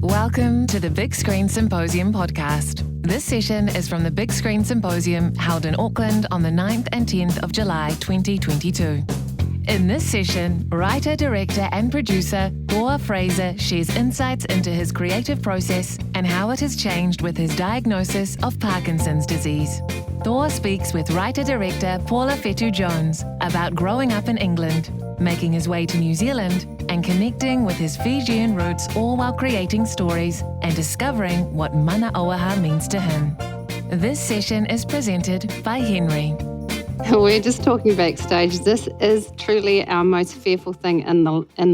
Welcome to the Big Screen Symposium podcast. This session is from the Big Screen Symposium held in Auckland on the 9th and 10th of July 2022. In this session, writer, director and producer Toa Fraser shares insights into his creative process and how it has changed with his diagnosis of Parkinson's disease. Toa speaks with writer-director Paula Whetu Jones about growing up in England, making his way to New Zealand, and connecting with his Fijian roots, all while creating stories and discovering what Mana Auaha means to him. This session is presented by Hnry. We're just talking backstage. This is truly our most fearful thing in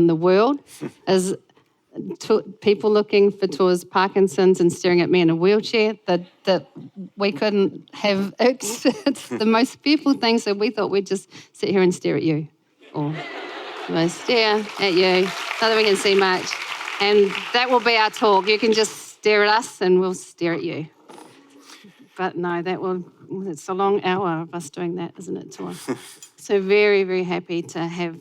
the world, is people looking for Toa's Parkinson's and staring at me in a wheelchair that we couldn't have. It's the most fearful thing, so we thought we'd just sit here and stare at you. Or we'll stare at you, not that we can see much. And that will be our talk. You can just stare at us and we'll stare at you. But no, it's a long hour of us doing that, isn't it, Toa? So very, very happy to have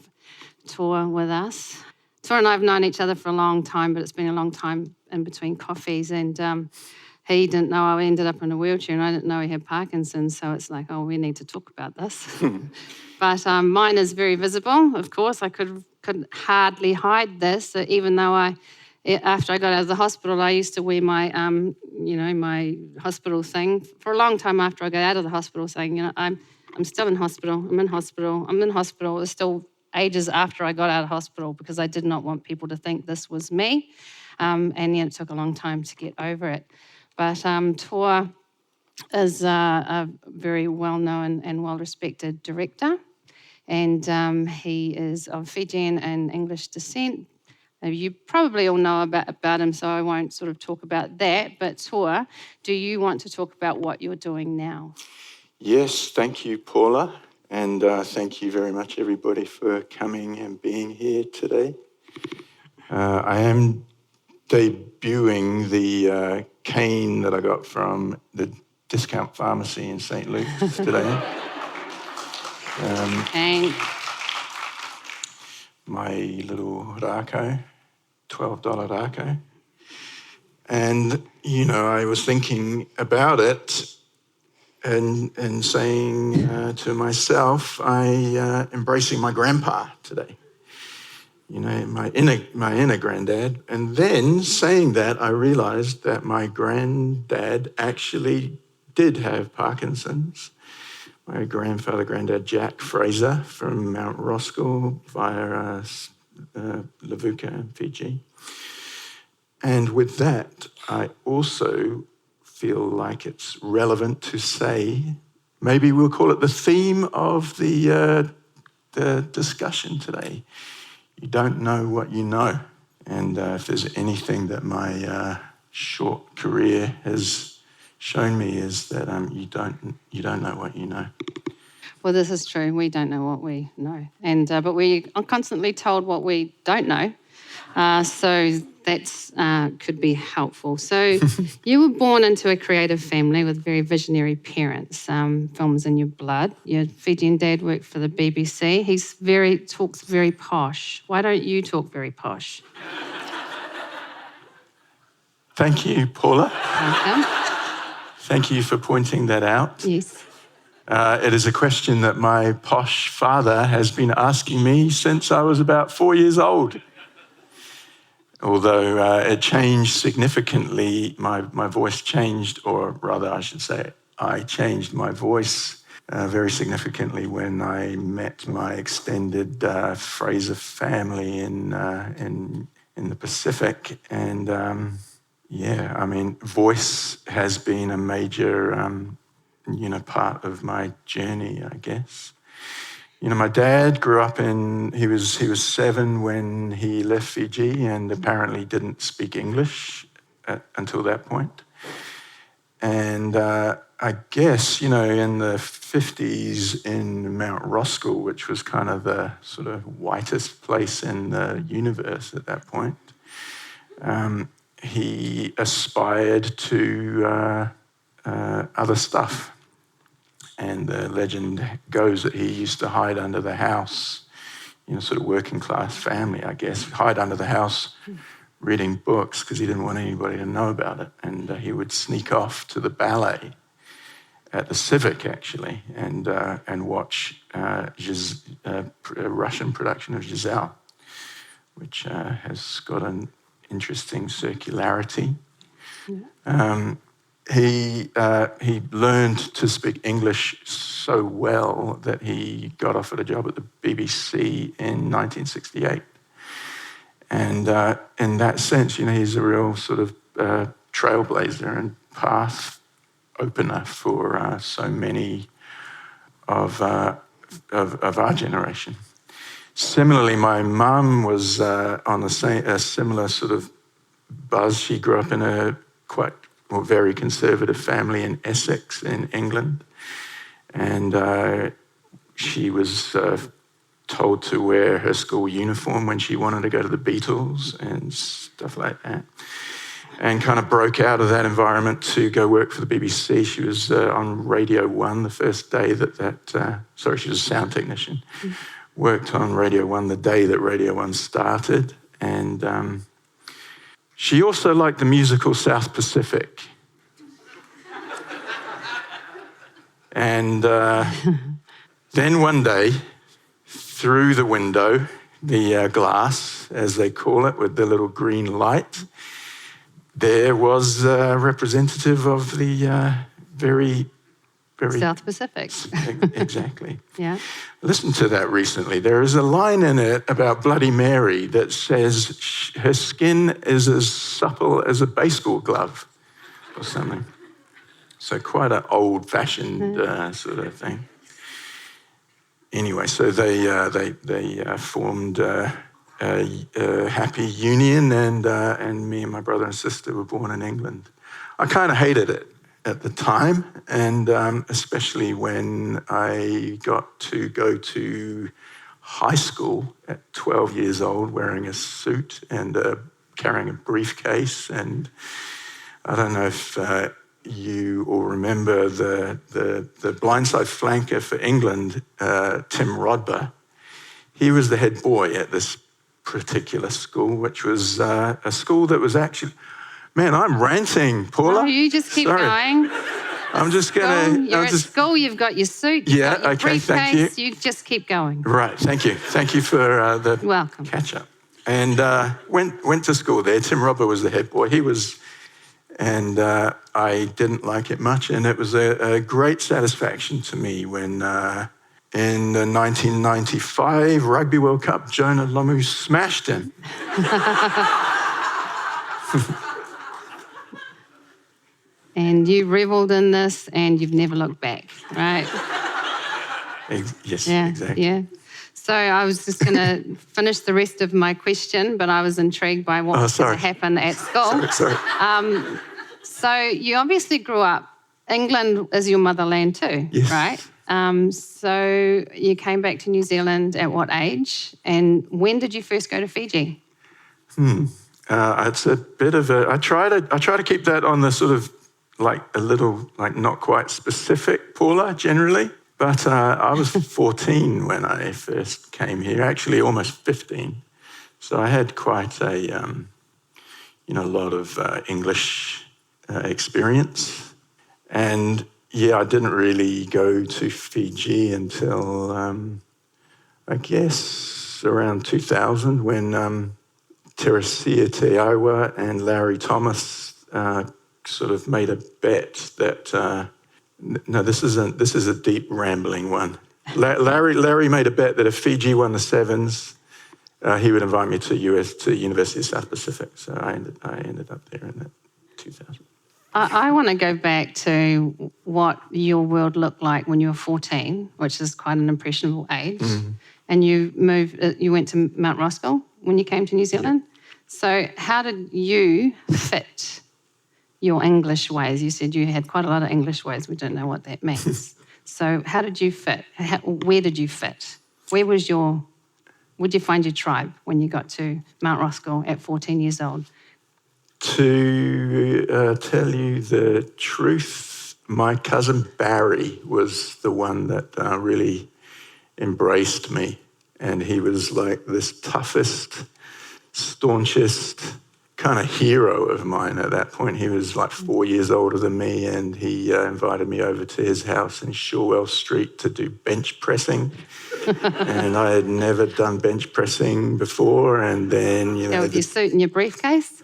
Toa with us. Toa and I have known each other for a long time, but it's been a long time in between coffees. And he didn't know I ended up in a wheelchair, and I didn't know he had Parkinson's. So it's like, we need to talk about this. But mine is very visible, of course. I could hardly hide this, even though after I got out of the hospital, I used to wear my, my hospital thing for a long time after I got out of the hospital, saying, I'm still in hospital, I'm in hospital. It was still ages after I got out of hospital because I did not want people to think this was me. And it took a long time to get over it. But Toa is a very well-known and well-respected director. And he is of Fijian and English descent. You probably all know about him, so I won't sort of talk about that. But Toa, do you want to talk about what you're doing now? Yes, thank you, Paula. And thank you very much, everybody, for coming and being here today. I am debuting the cane that I got from the discount pharmacy in St. Luke's today. My little rako, $12 rako. And, I was thinking about it and saying to myself, embracing my grandpa today. My inner granddad. And then saying that, I realized that my granddad actually did have Parkinson's. My granddad Jack Fraser from Mount Roskill via Levuka in Fiji. And with that, I also feel like it's relevant to say, maybe we'll call it the theme of the discussion today. You don't know what you know. And if there's anything that my short career has shown me is that you don't know what you know. Well, this is true. We don't know what we know, and but we are constantly told what we don't know. So that could be helpful. So you were born into a creative family with very visionary parents. Films in your blood. Your Fijian dad worked for the BBC. He talks very posh. Why don't you talk very posh? Thank you, Paula. Welcome. Thank you for pointing that out. Yes. It is a question that my posh father has been asking me since I was about 4 years old. Although it changed significantly, my voice changed, or rather I should say, I changed my voice very significantly when I met my extended Fraser family in the Pacific. And voice has been a major, part of my journey, I guess. My dad grew up he was 7 when he left Fiji and apparently didn't speak English until that point. And I guess, in the 50s in Mount Roskill, which was kind of the sort of whitest place in the universe at that point, he aspired to other stuff. And the legend goes that he used to hide under the house, sort of working class family, I guess, hide under the house reading books because he didn't want anybody to know about it. And he would sneak off to the ballet at the Civic, actually, and watch a Russian production of Giselle, which has got an interesting circularity. He learned to speak English so well that he got offered a job at the BBC in 1968. And in that sense, he's a real sort of trailblazer and path opener for so many of our generation. Similarly, my mum was on a similar sort of buzz. She grew up in a very conservative family in Essex in England, and she was told to wear her school uniform when she wanted to go to the Beatles and stuff like that, and kind of broke out of that environment to go work for the BBC. She was on Radio 1 the first day she was a sound technician. Worked on Radio 1 the day that Radio 1 started, and she also liked the musical South Pacific. And then one day, through the window, the glass, as they call it, with the little green light, there was a representative of the very South Pacific. Exactly. Yeah. Listen to that recently. There is a line in it about Bloody Mary that says her skin is as supple as a baseball glove or something. So quite an old-fashioned sort of thing. Anyway, so they formed a happy union, and me and my brother and sister were born in England. I kind of hated it at the time, and especially when I got to go to high school at 12 years old, wearing a suit and carrying a briefcase. And I don't know if you all remember the blindside flanker for England, Tim Rodber. He was the head boy at this particular school, which was a school that was actually... Man, I'm ranting, Paula. Oh, you just keep going. I'm just going to... You're at school, you've got your suit, you've got your briefcase, thank you. You just keep going. Right, thank you. Thank you for the Welcome. catch-up. And went to school there. Tim Robert was the head boy. He was... And I didn't like it much, and it was a great satisfaction to me when in the 1995 Rugby World Cup, Jonah Lomu smashed him. And you revelled in this, and you've never looked back, right? Yes, Yeah, exactly. yeah. So I was just going to finish the rest of my question, but I was intrigued by what was going to happen at school. Sorry. So you obviously grew up, England is your motherland too, yes. right? So you came back to New Zealand at what age? And when did you first go to Fiji? It's a bit of a... I try to keep that on the sort of like a little, like not quite specific, Paula, generally. But I was 14 when I first came here, actually almost 15. So I had quite a, lot of English experience. And yeah, I didn't really go to Fiji until, I guess, around 2000 when Teresia Te Aiwa and Larry Thomas sort of made a bet that... No, this is a deep rambling one. Larry made a bet that if Fiji won the sevens, he would invite me to University of South Pacific. So I ended up there in that 2000. I want to go back to what your world looked like when you were 14, which is quite an impressionable age. Mm-hmm. And you went to Mount Roskill when you came to New Zealand. Yeah. So how did you fit your English ways? You said you had quite a lot of English ways. We don't know what that means. So how did you fit? Where did you fit? Where'd you find your tribe when you got to Mount Roskill at 14 years old? To tell you the truth, my cousin Barry was the one that really embraced me. And he was like this toughest, staunchest kind of hero of mine at that point. He was like 4 years older than me, and he invited me over to his house in Shorewell Street to do bench pressing. And I had never done bench pressing before, and then With your suit and your briefcase?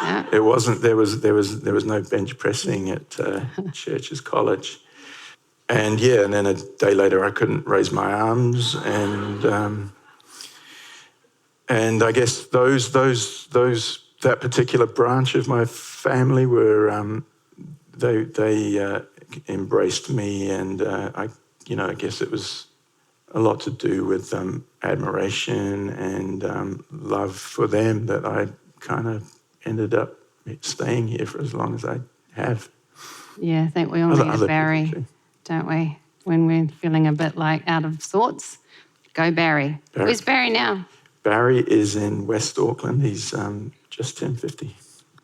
Yeah. it wasn't. There was no bench pressing at Church's College, and then a day later I couldn't raise my arms, and I guess that particular branch of my family were they embraced me, and I guess it was a lot to do with admiration and love for them that I kind of ended up staying here for as long as I have. Yeah, I think we all need a Barry, don't we? When we're feeling a bit like out of sorts, go Barry. Where's Barry now? Barry is in West Auckland. He's just turned 50.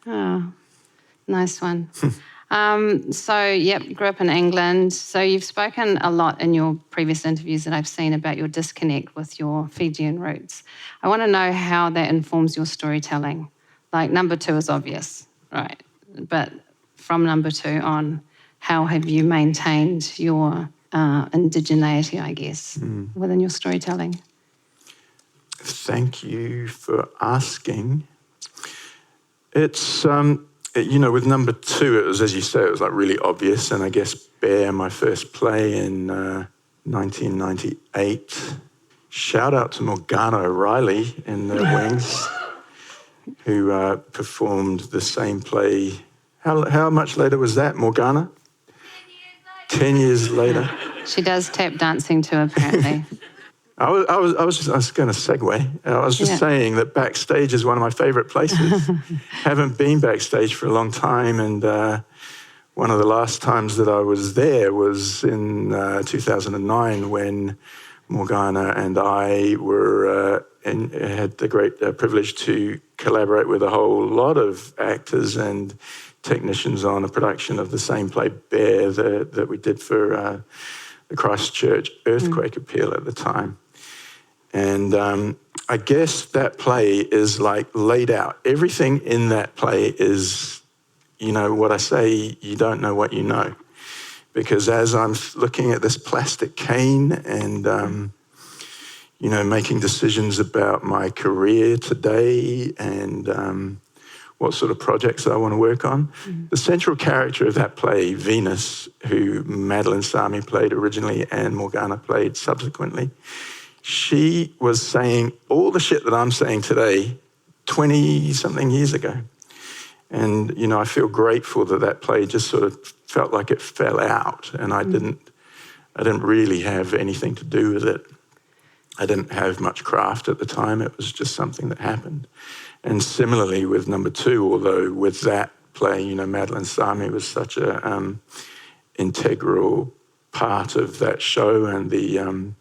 Oh, nice one. Grew up in England. So you've spoken a lot in your previous interviews that I've seen about your disconnect with your Fijian roots. I want to know how that informs your storytelling. Like number 2 is obvious, right? But from number 2 on, how have you maintained your indigeneity, I guess, within your storytelling? Thank you for asking. It's, with number 2, it was, as you say, it was like really obvious. And I guess Bear, my first play in 1998. Shout out to Morgana O'Reilly in the Wings, who performed the same play. How much later was that, Morgana? 10 years later. She does tap dancing too, apparently. I was going to segue. I was just saying that backstage is one of my favourite places. Haven't been backstage for a long time, and one of the last times that I was there was in 2009 when Morgana and I had the great privilege to collaborate with a whole lot of actors and technicians on a production of the same play, Bear, that we did for the Christchurch earthquake appeal at the time. And I guess that play is like laid out. Everything in that play is, what I say, you don't know what you know. Because as I'm looking at this plastic cane and, making decisions about my career today and what sort of projects I want to work on, the central character of that play, Venus, who Madeline Sami played originally and Morgana played subsequently, she was saying all the shit that I'm saying today 20-something years ago. And, I feel grateful that play just sort of felt like it fell out, and I didn't really have anything to do with it. I didn't have much craft at the time. It was just something that happened. And similarly with number 2, although with that play, Madeline Sami was such a integral part of that show and the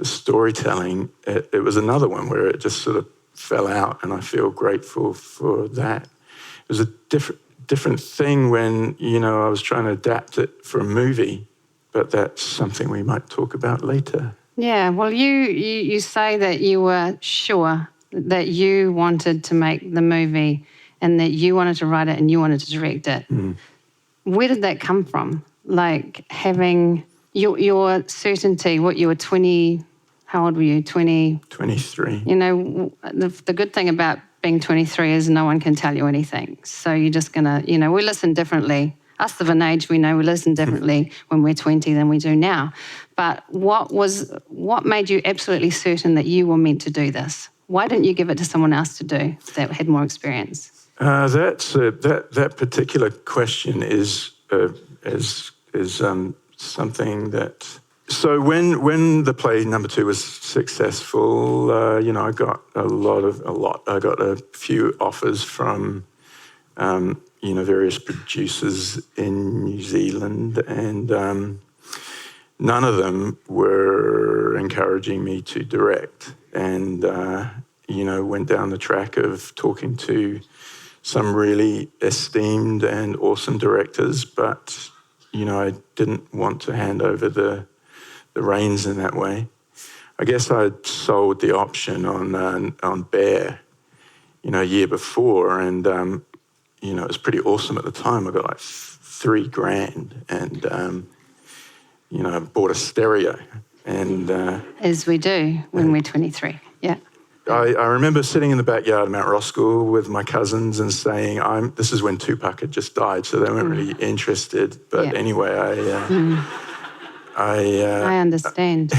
storytelling, it was another one where it just sort of fell out, and I feel grateful for that. It was a different thing when, I was trying to adapt it for a movie, but that's something we might talk about later. Yeah, well, you say that you were sure that you wanted to make the movie and that you wanted to write it and you wanted to direct it. Where did that come from? Like having your certainty, what you were 20, how old were you, 20? 23. The good thing about being 23 is no one can tell you anything. So you're just going to, we listen differently. Us of an age, we know we listen differently when we're 20 than we do now. But what made you absolutely certain that you were meant to do this? Why didn't you give it to someone else to do that had more experience? That particular question is something that. So when the play number 2 was successful, I got I got a few offers from, various producers in New Zealand, and none of them were encouraging me to direct. And, went down the track of talking to some really esteemed and awesome directors, but, I didn't want to hand over the reins in that way. I guess I'd sold the option on Bear, a year before, and it was pretty awesome at the time. I got like $3,000, and I bought a stereo, and As we do when we're 23. Yeah. I remember sitting in the backyard of Mount Roskill with my cousins and saying, this is when Tupac had just died, so they weren't really interested. But anyway, I understand.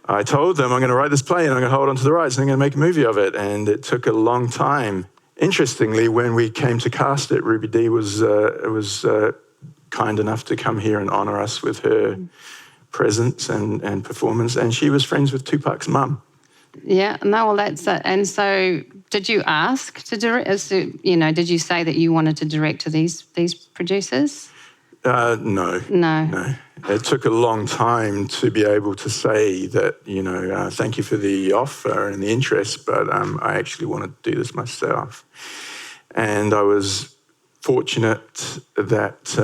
I told them I'm going to write this play and I'm going to hold on to the rights and I'm going to make a movie of it. And it took a long time. Interestingly, when we came to cast it, Ruby Dee was kind enough to come here and honour us with her presence and performance. And she was friends with Tupac's mum. Yeah, no, well, that's it. And so did you ask to direct? Did you say that you wanted to direct to these producers? No. It took a long time to be able to say that, thank you for the offer and the interest, but I actually want to do this myself. And I was fortunate that,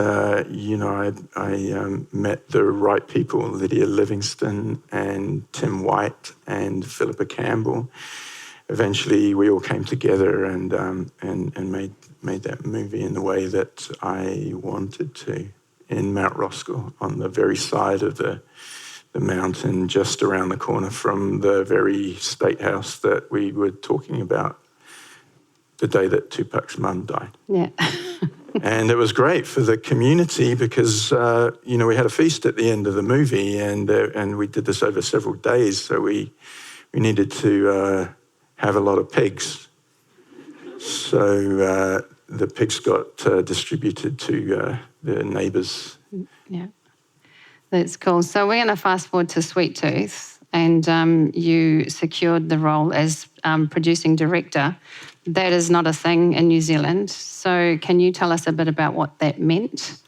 I met the right people, Lydia Livingston and Tim White and Philippa Campbell. Eventually, we all came together and made that movie in the way that I wanted to, in Mount Roskill, on the very side of the mountain, just around the corner from the very state house that we were talking about the day that Tupac's mum died. Yeah. And it was great for the community because, we had a feast at the end of the movie and we did this over several days, so we needed to have a lot of pigs. So the pigs got distributed to the neighbours. Yeah, that's cool. So we're going to fast forward to Sweet Tooth, and you secured the role as producing director. That is not a thing in New Zealand. So can you tell us a bit about what that means?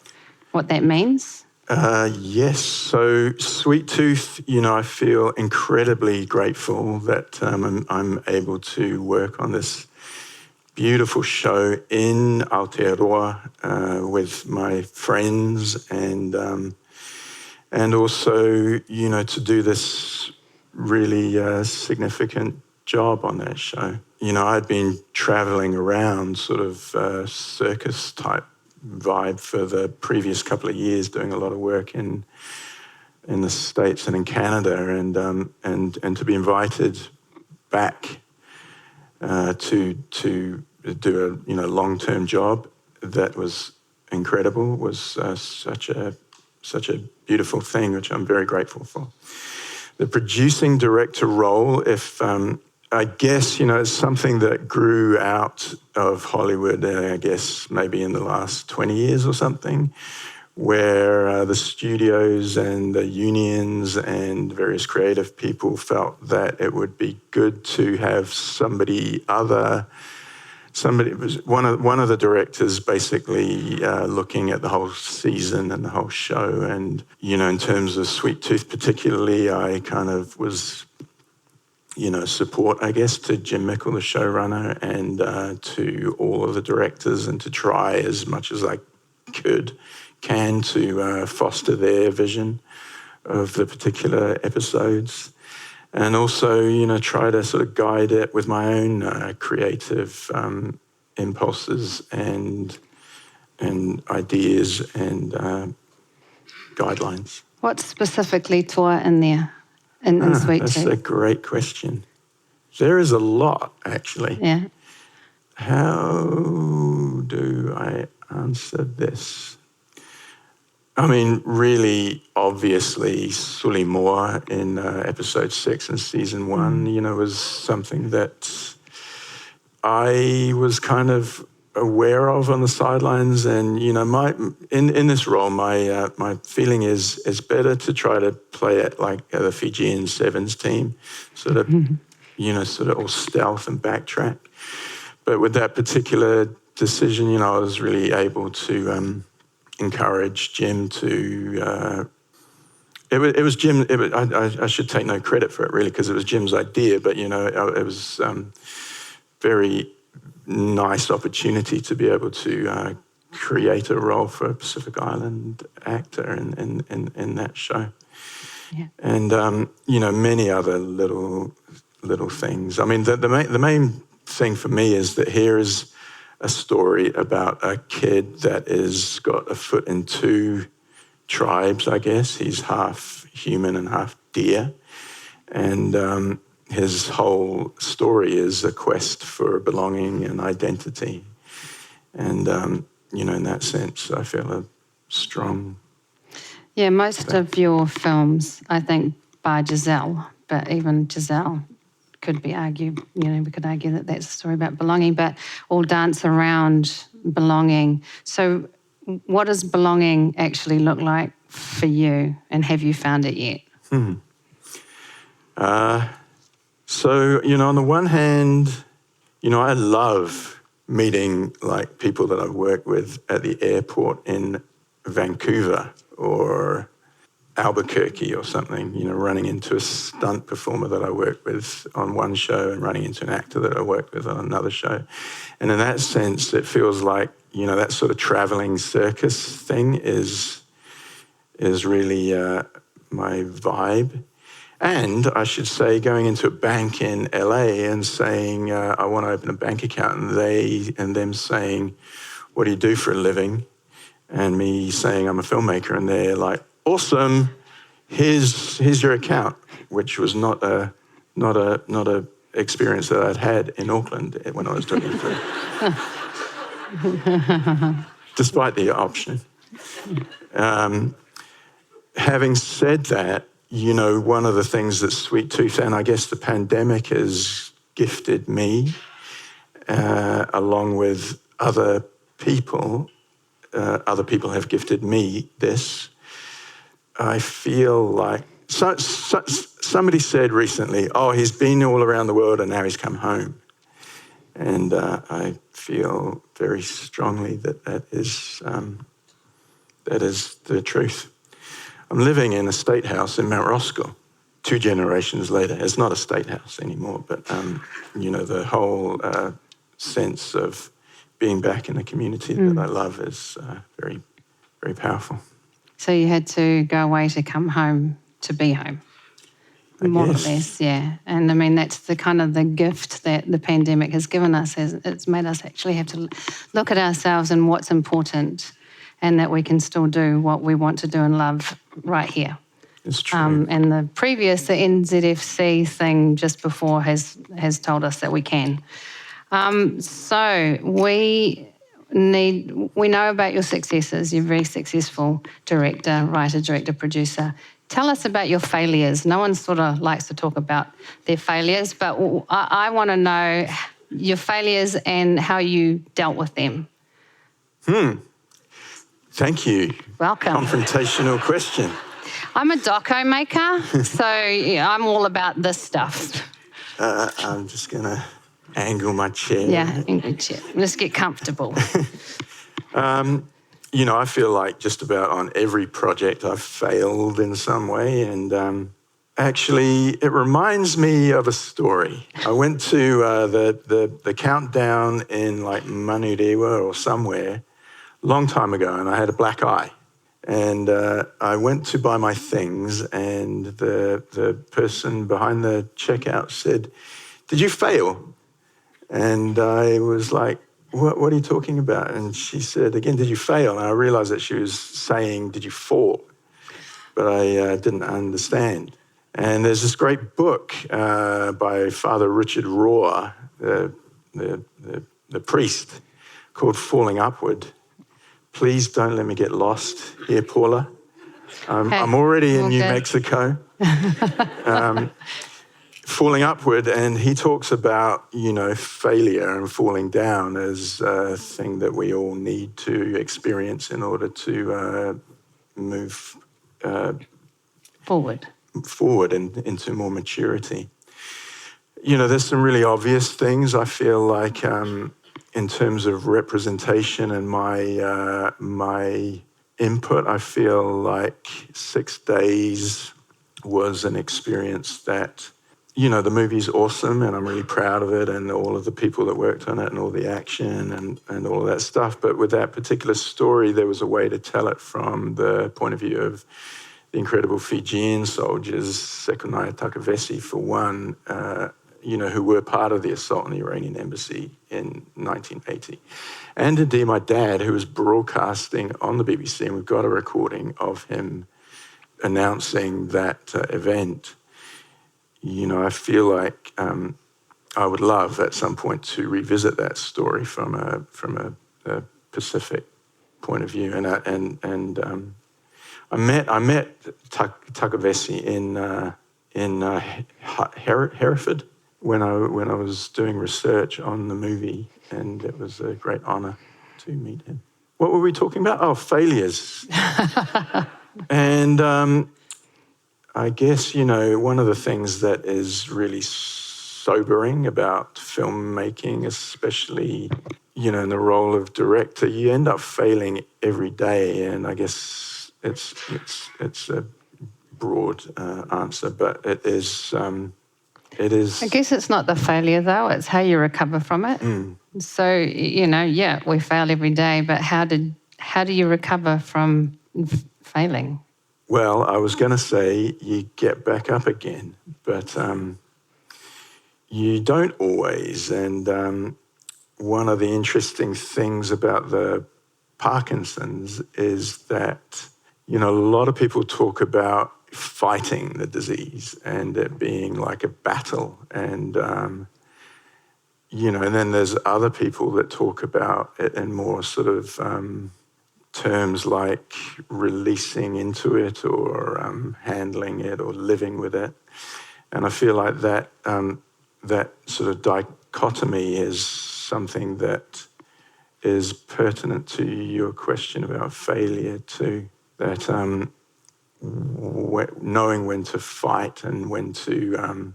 Yes. So Sweet Tooth, I feel incredibly grateful that I'm able to work on this beautiful show in Aotearoa with my friends and also, to do this really significant job on that show. I'd been traveling around sort of circus type vibe for the previous couple of years, doing a lot of work in the States and in Canada, and to be invited back to do a long-term job that was incredible was such a beautiful thing, which I'm very grateful for. The producing director role, I guess, it's something that grew out of Hollywood, I guess, maybe in the last 20 years or something, where the studios and the unions and various creative people felt that it would be good to have one of the directors basically looking at the whole season and the whole show. And, in terms of Sweet Tooth particularly, I kind of was support, I guess, to Jim Mickle, the showrunner, and to all of the directors, and to try as much as I can to foster their vision of the particular episodes. And also, try to sort of guide it with my own creative impulses and ideas and guidelines. What's specifically Toa in there? In Sweet Tooth? That's a great question. There is a lot, actually. Yeah. How do I answer this? I mean, really, obviously, Suli Moa in episode 6 in season 1, was something that I was kind of aware of on the sidelines, and in this role, my feeling is it's better to try to play it like the Fijian Sevens team, sort of all stealth and backtrack. But with that particular decision, I was really able to encourage Jim to. It was Jim. I should take no credit for it really, because it was Jim's idea. But it was very nice opportunity to be able to create a role for a Pacific Island actor in that show. Yeah. And, many other little little things. I mean, the main thing for me is that here is a story about a kid that is got a foot in two tribes, I guess. He's half human and half deer. And his whole story is a quest for belonging and identity. And, in that sense, I feel a strong... Yeah, most of your films, I think, by Giselle, but even Giselle could be argued, we could argue that that's a story about belonging, but all dance around belonging. So what does belonging actually look like for you, and have you found it yet? So, on the one hand, I love meeting people that I've worked with at the airport in Vancouver or Albuquerque or something, running into a stunt performer that I worked with on one show and running into an actor that I worked with on another show. And in that sense, it feels like, that sort of traveling circus thing is really my vibe. And I should say, going into a bank in LA and saying, I want to open a bank account, and them saying, what do you do for a living? And me saying, I'm a filmmaker, and they're like, awesome, here's your account, which was not a experience that I'd had in Auckland when I was talking through. Despite the option. Having said that, one of the things that Sweet Tooth, and I guess the pandemic has gifted me, along with other people have gifted me this. I feel like, somebody said recently, he's been all around the world and now he's come home. And I feel very strongly that is the truth. I'm living in a state house in Mount Roskill, 2 generations later. It's not a state house anymore, but, the whole sense of being back in a community that I love is very, very powerful. So you had to go away to come home to be home, more or less, yeah. And I mean, that's the kind of the gift that the pandemic has given us. It's made us actually have to look at ourselves and what's important, and that we can still do what we want to do and love right here. It's true. And the NZFC thing just before has told us that we can. So we know about your successes. You're a very successful director, writer, director, producer. Tell us about your failures. No one sort of likes to talk about their failures, but I want to know your failures and how you dealt with them. Thank you. Welcome. Confrontational question. I'm a doco maker, so I'm all about this stuff. I'm just going to angle my chair. Yeah, angle chair. Let's get comfortable. I feel like just about on every project I've failed in some way. And actually, it reminds me of a story. I went to the countdown in Mana Auaha or somewhere a long time ago, and I had a black eye. And I went to buy my things, and the person behind the checkout said, "Did you fail?" And I was like, what are you talking about? And she said, again, "Did you fail?" And I realized that she was saying, "Did you fall?" But I didn't understand. And there's this great book by Father Richard Rohr, the priest, called Falling Upward. Please don't let me get lost here, Paula. I'm already in New Mexico. Falling Upward, and he talks about, failure and falling down as a thing that we all need to experience in order to move forward and into more maturity. There's some really obvious things I feel like in terms of representation and my input. I feel like 6 Days was an experience that, the movie's awesome and I'm really proud of it and all of the people that worked on it and all the action and all of that stuff. But with that particular story, there was a way to tell it from the point of view of the incredible Fijian soldiers, Sekunai Takavesi for one, who were part of the assault on the Iranian embassy in 1980. And indeed, my dad, who was broadcasting on the BBC, and we've got a recording of him announcing that event. I feel like I would love at some point to revisit that story from a Pacific point of view. And I met Takavesi in Hereford when I was doing research on the movie, and it was a great honour to meet him. What were we talking about? Oh, failures. And I guess, one of the things that is really sobering about filmmaking, especially, in the role of director, you end up failing every day. And I guess it's a broad answer, but it is. I guess it's not the failure, though. It's how you recover from it. So, we fail every day, but how do you recover from failing? Well, I was going to say you get back up again, but you don't always. And one of the interesting things about the Parkinson's is that, a lot of people talk about fighting the disease and it being like a battle. And, and then there's other people that talk about it in more sort of terms like releasing into it or handling it or living with it. And I feel like that that sort of dichotomy is something that is pertinent to your question about failure too, that knowing when to fight and when to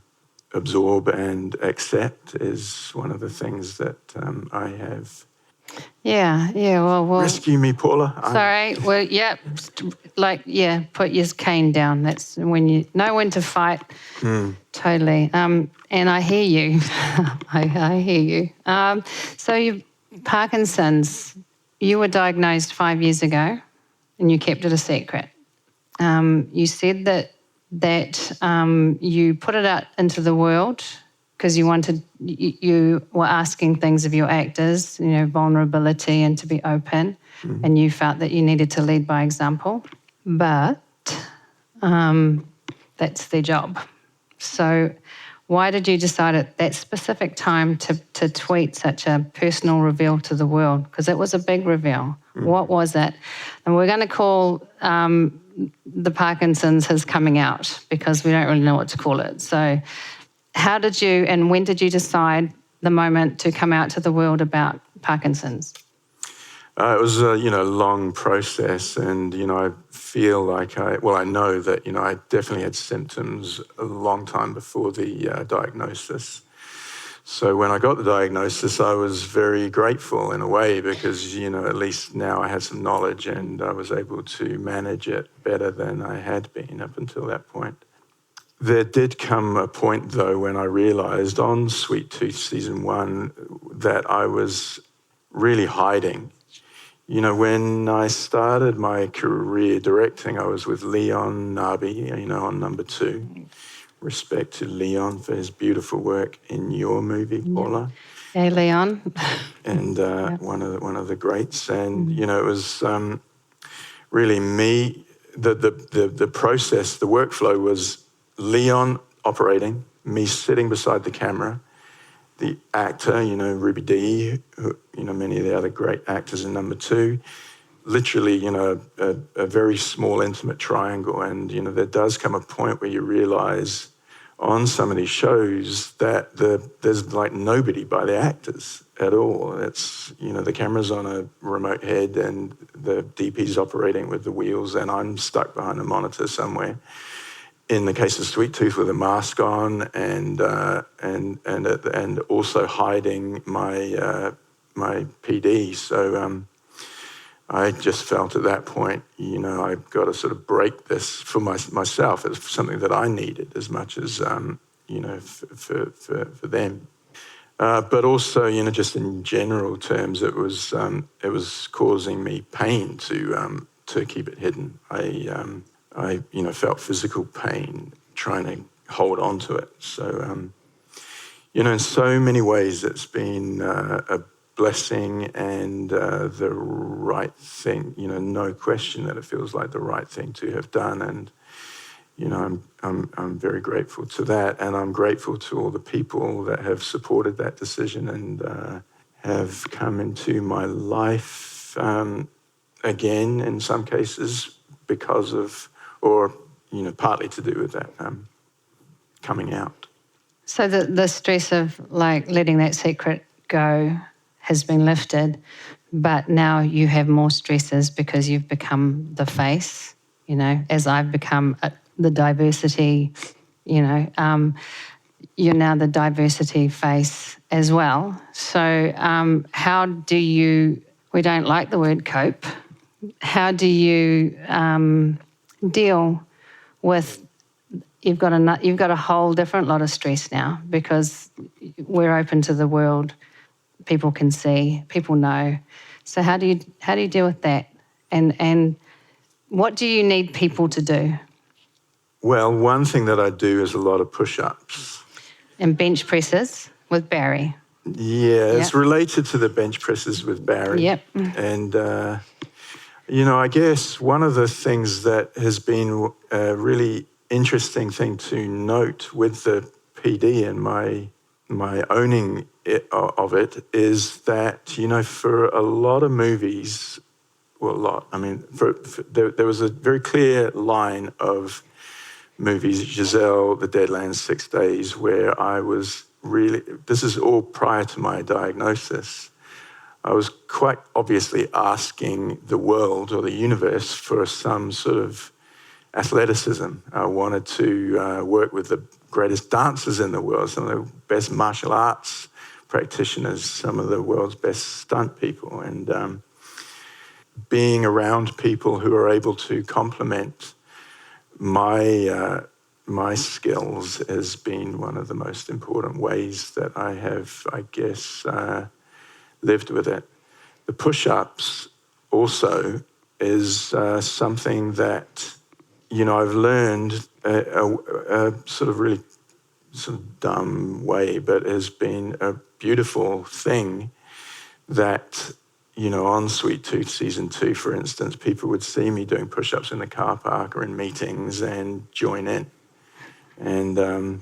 absorb and accept is one of the things that I have. Yeah, well... Rescue me, Paula. Sorry, put your cane down. That's when you know when to fight. Totally. And I hear you. I hear you. So you Parkinson's, you were diagnosed 5 years ago and you kept it a secret. You said that you put it out into the world because you were asking things of your actors, vulnerability and to be open, and you felt that you needed to lead by example. But that's their job. So why did you decide at that specific time to tweet such a personal reveal to the world? Because it was a big reveal. What was it? And we're going to call the Parkinson's his coming out because we don't really know what to call it. So how did you and when did you decide the moment to come out to the world about Parkinson's? It was a long process, and I feel like I know that I definitely had symptoms a long time before the diagnosis. So when I got the diagnosis, I was very grateful in a way because at least now I had some knowledge and I was able to manage it better than I had been up until that point. There did come a point though when I realised on Sweet Tooth season 1 that I was really hiding. When I started my career directing, I was with Leon Nabi, on number 2. Respect to Leon for his beautiful work in your movie, Paula. Hey, Leon. And one of the greats. And, it was really me, the process, the workflow was Leon operating, me sitting beside the camera, the actor, Ruby Dee, who, many of the other great actors in number 2, literally, a very small, intimate triangle. And, there does come a point where you realise on some of these shows that there's like nobody by the actors at all. It's, the camera's on a remote head and the DP's operating with the wheels and I'm stuck behind a monitor somewhere. In the case of Sweet Tooth with a mask on and also hiding my PD. So I just felt at that point, I've got to sort of break this for myself. It's something that I needed as much as for them. But also, just in general terms, it was causing me pain to keep it hidden. I felt physical pain trying to hold on to it. So, in so many ways it's been a blessing and the right thing, no question that it feels like the right thing to have done. And, I'm very grateful to that. And I'm grateful to all the people that have supported that decision and have come into my life again, in some cases, because of, or, partly to do with that coming out. So the stress of letting that secret go has been lifted, but now you have more stresses because you've become the face, as I've become the diversity, you're now the diversity face as well. So how do you, we don't like the word cope, how do you deal with, you've got a whole different lot of stress now because we're open to the world, people can see, people know. So how do you deal with that? And what do you need people to do? Well, one thing that I do is a lot of push-ups. And bench presses with Barry. Yeah, it's related to the bench presses with Barry. Yep. And, I guess one of the things that has been a really interesting thing to note with the PD and my owning of it is that, for a lot of movies, there was a very clear line of movies, Giselle, The Deadlands, 6 Days, where I was really, this is all prior to my diagnosis, I was quite obviously asking the world or the universe for some sort of athleticism. I wanted to work with the greatest dancers in the world, some of the best martial arts practitioners, some of the world's best stunt people, and being around people who are able to complement my skills has been one of the most important ways that I have, I guess, lived with it. The push-ups also is something that, I've learned a sort of really sort of dumb way, but has been a beautiful thing that, on Sweet Tooth Season 2, for instance, people would see me doing push-ups in the car park or in meetings and join in. And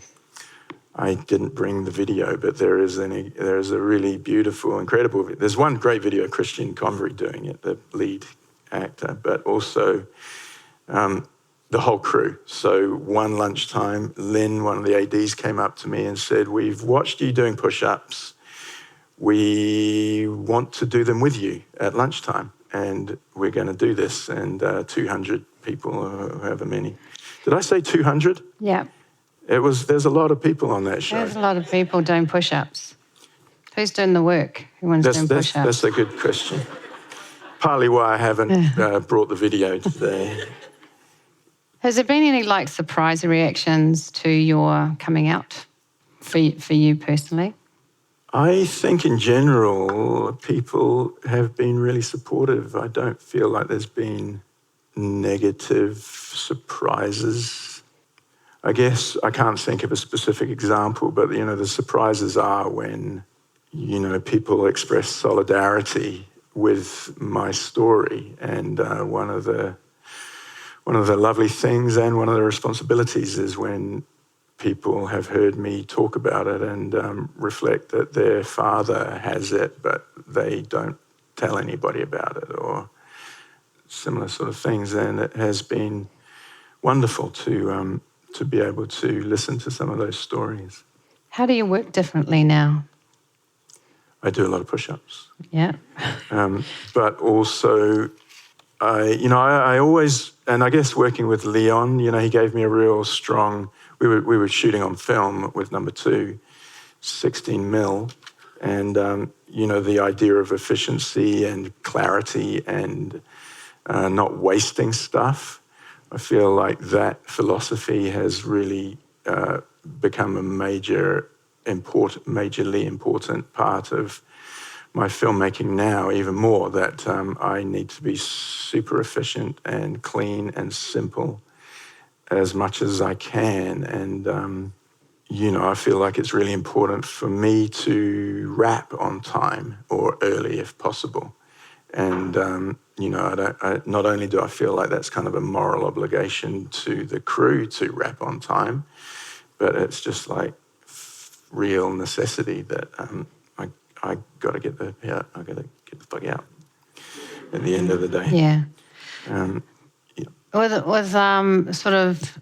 I didn't bring the video, but there is a really beautiful, incredible, there's one great video, Christian Convery doing it, the lead actor, but also the whole crew. So one lunchtime, Lynn, one of the ADs, came up to me and said, "We've watched you doing push-ups. We want to do them with you at lunchtime, and we're going to do this." And 200 people, or however many. Did I say 200? Yeah. There's a lot of people on that show. There's a lot of people doing push-ups. Who's doing the work? Everyone's doing push-ups. That's a good question. Partly why I haven't brought the video today. Has there been any surprise reactions to your coming out for you personally? I think in general, people have been really supportive. I don't feel like there's been negative surprises. I guess I can't think of a specific example, but, the surprises are when, people express solidarity with my story. And one of the lovely things and one of the responsibilities is when people have heard me talk about it and reflect that their father has it, but they don't tell anybody about it, or similar sort of things. And it has been wonderful to be able to listen to some of those stories. How do you work differently now? I do a lot of push-ups. Yeah. But also, I always, and I guess working with Leon, he gave me a real strong, we were shooting on film with number 2, 16 mil, and, the idea of efficiency and clarity and not wasting stuff. I feel like that philosophy has really become a majorly important part of my filmmaking now, even more, that I need to be super efficient and clean and simple as much as I can. And, I feel like it's really important for me to wrap on time or early if possible. And, not only do I feel like that's kind of a moral obligation to the crew to wrap on time, but it's just like real necessity that I got to get the fuck out at the end of the day. Yeah. Yeah. With sort of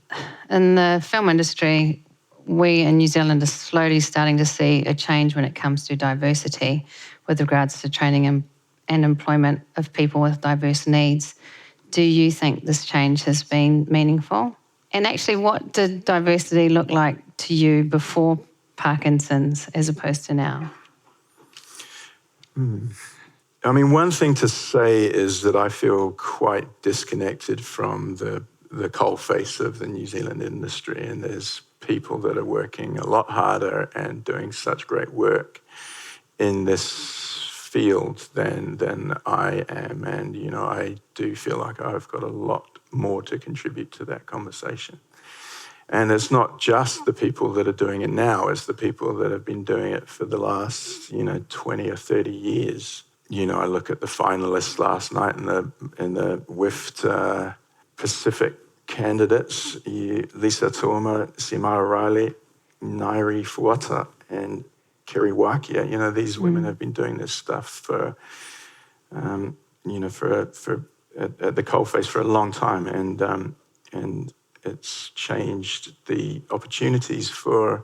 in the film industry, we in New Zealand are slowly starting to see a change when it comes to diversity with regards to training and employment of people with diverse needs. Do you think this change has been meaningful? And actually, what did diversity look like to you before Parkinson's as opposed to now? I mean, one thing to say is that I feel quite disconnected from the coalface of the New Zealand industry, and there's people that are working a lot harder and doing such great work in this field than I am. And, I do feel like I've got a lot more to contribute to that conversation. And it's not just the people that are doing it now, it's the people that have been doing it for the last, 20 or 30 years. I look at the finalists last night in the WIFT Pacific candidates, Lisa Tuama, Simara Riley, Hnry Fuata, and Kerry Wakia. These women have been doing this stuff for at the coalface for a long time, and it's changed the opportunities for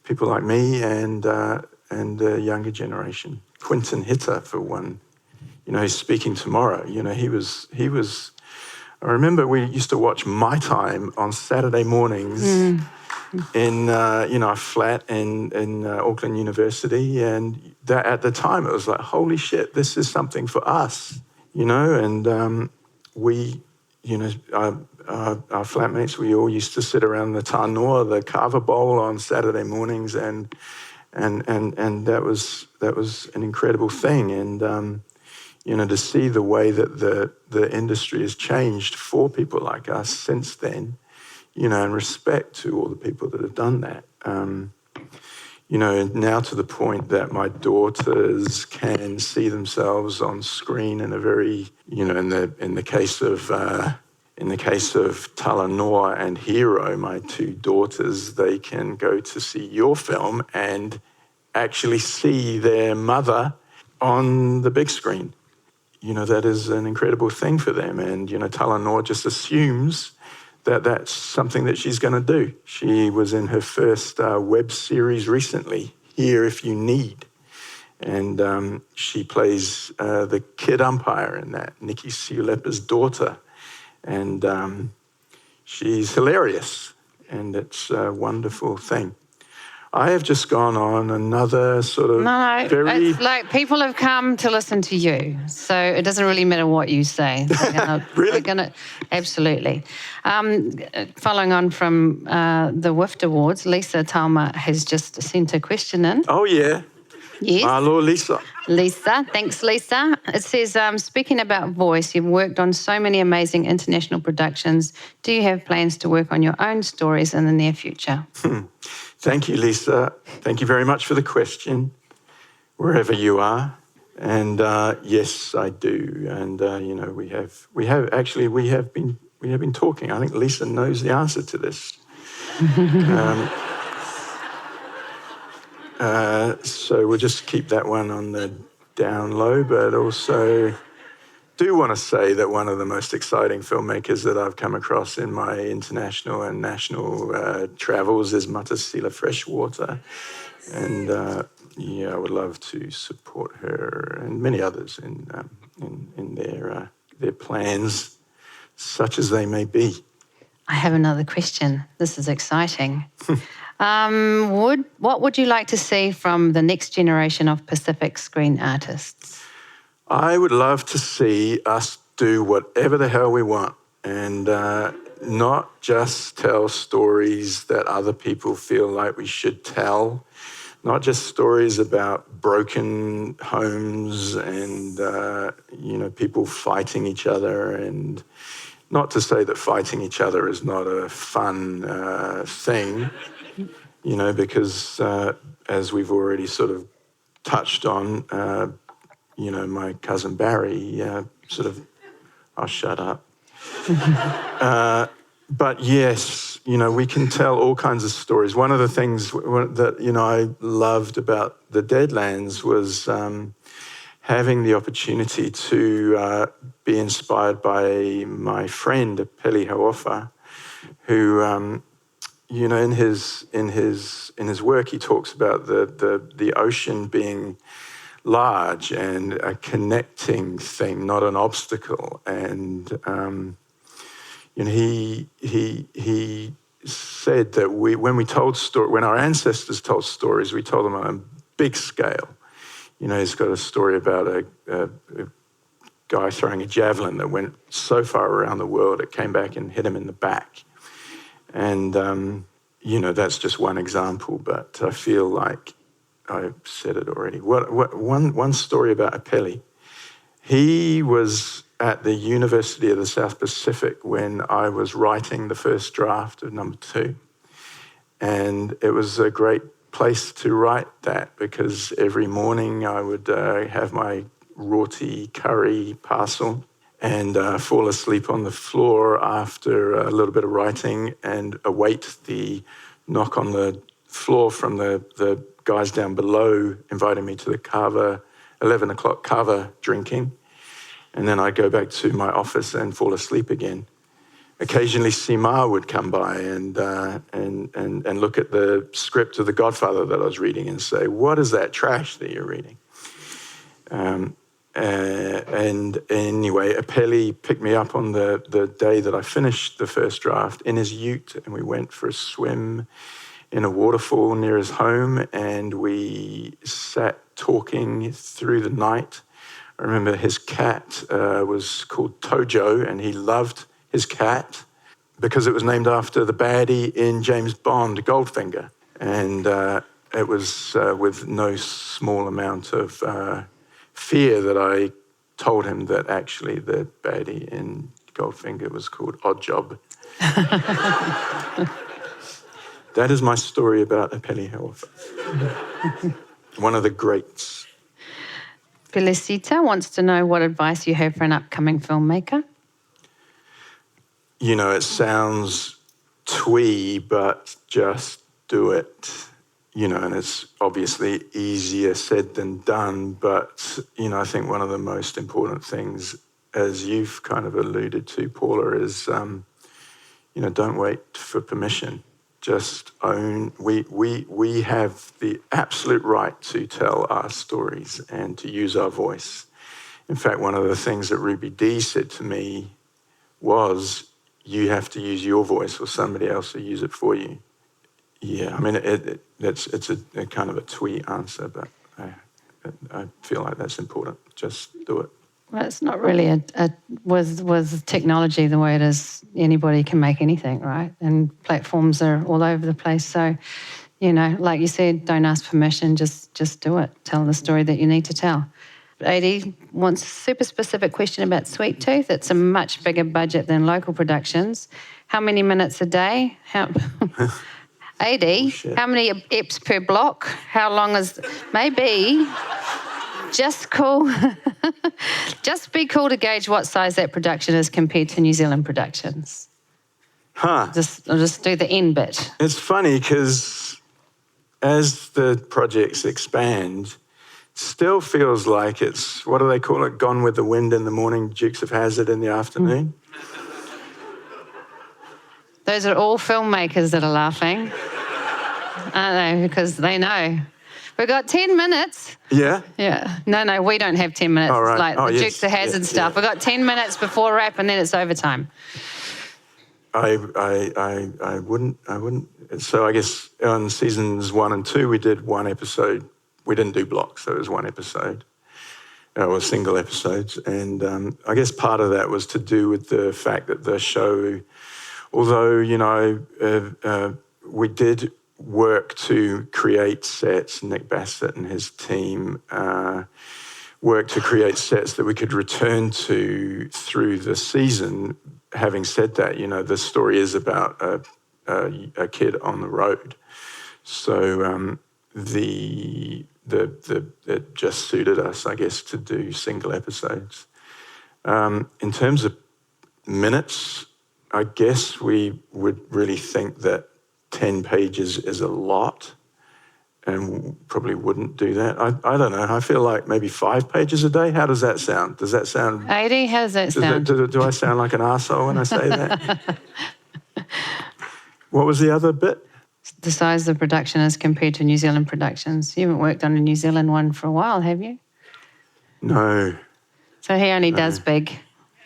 people like me and the younger generation. Quinton Hitter, for one, he's speaking tomorrow. He was. I remember we used to watch My Time on Saturday mornings in a flat in Auckland University, and that at the time it was like, holy shit, this is something for us, And we, our flatmates, we all used to sit around the tānoa, the kava bowl, on Saturday mornings, and that was an incredible thing. And to see the way that the industry has changed for people like us since then, and respect to all the people that have done that. Now to the point that my daughters can see themselves on screen in a very, in the case of Talanoa and Hero, my two daughters, they can go to see your film and actually see their mother on the big screen. That is an incredible thing for them. And, Talanoa just assumes that that's something that she's going to do. She was in her first web series recently, Here If You Need. And she plays the kid umpire in that, Nikki Siulepa's daughter. And she's hilarious, and it's a wonderful thing. I have just gone on another sort of it's like people have come to listen to you, so it doesn't really matter what you say. Really? Absolutely. Following on from the WIFT Awards, Lisa Tauma has just sent a question in. Oh, yeah. Yes. Hello, Lisa. Lisa, thanks, Lisa. It says, speaking about voice, you've worked on so many amazing international productions. Do you have plans to work on your own stories in the near future? Thank you, Lisa. Thank you very much for the question, wherever you are. And yes, I do. And we have been talking. I think Lisa knows the answer to this. So we'll just keep that one on the down low, but also do want to say that one of the most exciting filmmakers that I've come across in my international and national travels is Matasila Freshwater. And I would love to support her and many others in their plans, such as they may be. I have another question. This is exciting. What would you like to see from the next generation of Pacific screen artists? I would love to see us do whatever the hell we want and not just tell stories that other people feel like we should tell, not just stories about broken homes and, people fighting each other. And not to say that fighting each other is not a fun thing, because as we've already sort of touched on, my cousin Barry I'll shut up. But yes, we can tell all kinds of stories. One of the things that, I loved about the Deadlands was having the opportunity to be inspired by my friend, Peli Hauofa, who, in his work, he talks about the ocean being large and a connecting thing, not an obstacle. And he said that when our ancestors told stories, we told them on a big scale. He's got a story about a guy throwing a javelin that went so far around the world it came back and hit him in the back. And that's just one example, but I feel like I've said it already. One story about Apeli. He was at the University of the South Pacific when I was writing the first draft of number 2. And it was a great place to write that because every morning I would have my roti curry parcel and fall asleep on the floor after a little bit of writing and await the knock on the floor from the guys down below inviting me to the kava, 11 o'clock kava drinking. And then I'd go back to my office and fall asleep again. Occasionally, Sima would come by and look at the script of The Godfather that I was reading and say, "What is that trash that you're reading?" And anyway, Apeli picked me up on the day that I finished the first draft in his ute, and we went for a swim in a waterfall near his home, and we sat talking through the night. I remember his cat was called Tojo, and he loved his cat because it was named after the baddie in James Bond, Goldfinger. And it was with no small amount of fear that I told him that actually the baddie in Goldfinger was called Oddjob. That is my story about Apeli Hauofa. One of the greats. Felicita wants to know what advice you have for an upcoming filmmaker. It sounds twee, but just do it. And it's obviously easier said than done. But, I think one of the most important things, as you've kind of alluded to, Paula, is, don't wait for permission. Just own. We have the absolute right to tell our stories and to use our voice. In fact, one of the things that Ruby Dee said to me was, you have to use your voice or somebody else will use it for you. Yeah, I mean, it's a kind of a twee answer, but I feel like that's important. Just do it. Well, it's not really with technology the way it is, anybody can make anything, right? And platforms are all over the place. So, like you said, don't ask permission, just do it. Tell the story that you need to tell. AD wants a super specific question about Sweet Tooth. It's a much bigger budget than local productions. How many minutes a day? AD, how many eps per block? How long is... Maybe... Just cool. Just be cool to gauge what size that production is compared to New Zealand productions. I'll just do the end bit. It's funny because as the projects expand, still feels like it's, what do they call it? Gone with the Wind in the morning, Dukes of Hazzard in the afternoon. Those are all filmmakers that are laughing, aren't they? Because they know. We've got 10 minutes. Yeah? Yeah. No, we don't have 10 minutes. Oh, right. It's like the Dukes of Hazzard stuff. Yeah. We've got 10 minutes before wrap and then it's overtime. I wouldn't. So I guess on seasons 1 and 2, we did one episode. We didn't do blocks, so it was one episode. It was single episodes. And I guess part of that was to do with the fact that the show, although, we did work to create sets. Nick Bassett and his team worked to create sets that we could return to through the season. Having said that, the story is about a kid on the road. So it just suited us, I guess, to do single episodes. In terms of minutes, I guess we would really think that 10 pages is a lot, and probably wouldn't do that. I don't know. I feel like maybe 5 pages a day. How does that sound? Does that sound... 80, how does that sound? Do I sound like an arsehole when I say that? What was the other bit? The size of the production as compared to New Zealand productions. You haven't worked on a New Zealand one for a while, have you? No. So he only does big. He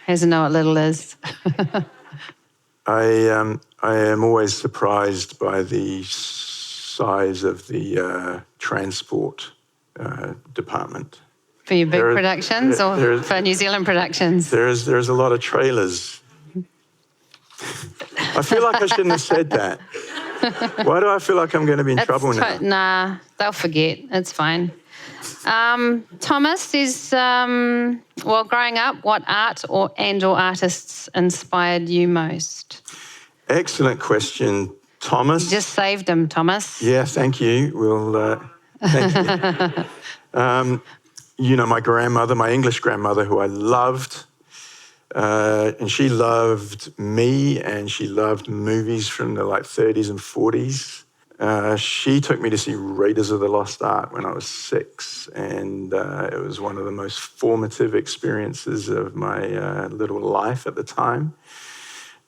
doesn't know what little is. I am always surprised by the size of the transport department. For your big productions or for New Zealand productions? There's a lot of trailers. I feel like I shouldn't have said that. Why do I feel like I'm going to be in trouble now? Nah, they'll forget. It's fine. Thomas is, growing up, what art or artists inspired you most? Excellent question, Thomas. You just saved him, Thomas. Yeah, thank you. Thank you. My grandmother, my English grandmother, who I loved, and she loved me, and she loved movies from the 30s and 40s. She took me to see Raiders of the Lost Ark when I was 6, and it was one of the most formative experiences of my little life at the time.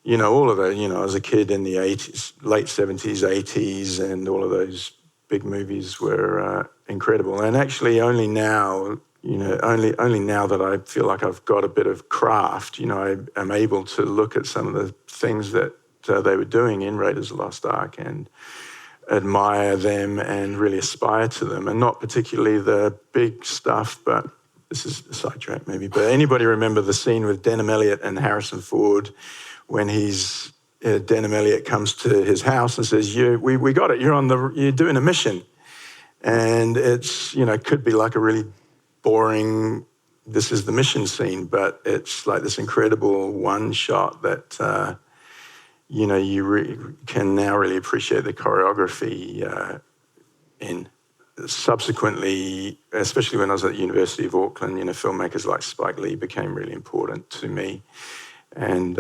All of that, I was a kid in the 80s, late 70s, 80s, and all of those big movies were incredible. And actually only now, only now that I feel like I've got a bit of craft, I am able to look at some of the things that they were doing in Raiders of the Lost Ark and admire them and really aspire to them. And not particularly the big stuff, but this is a sidetrack maybe. But anybody remember the scene with Denham Elliott and Harrison Ford when Denham Elliott comes to his house and says, we got it, you're doing a mission. And it's, could be like a really boring, this is the mission scene, but it's like this incredible one shot that, you can now really appreciate the choreography in. Subsequently, especially when I was at the University of Auckland, filmmakers like Spike Lee became really important to me. And,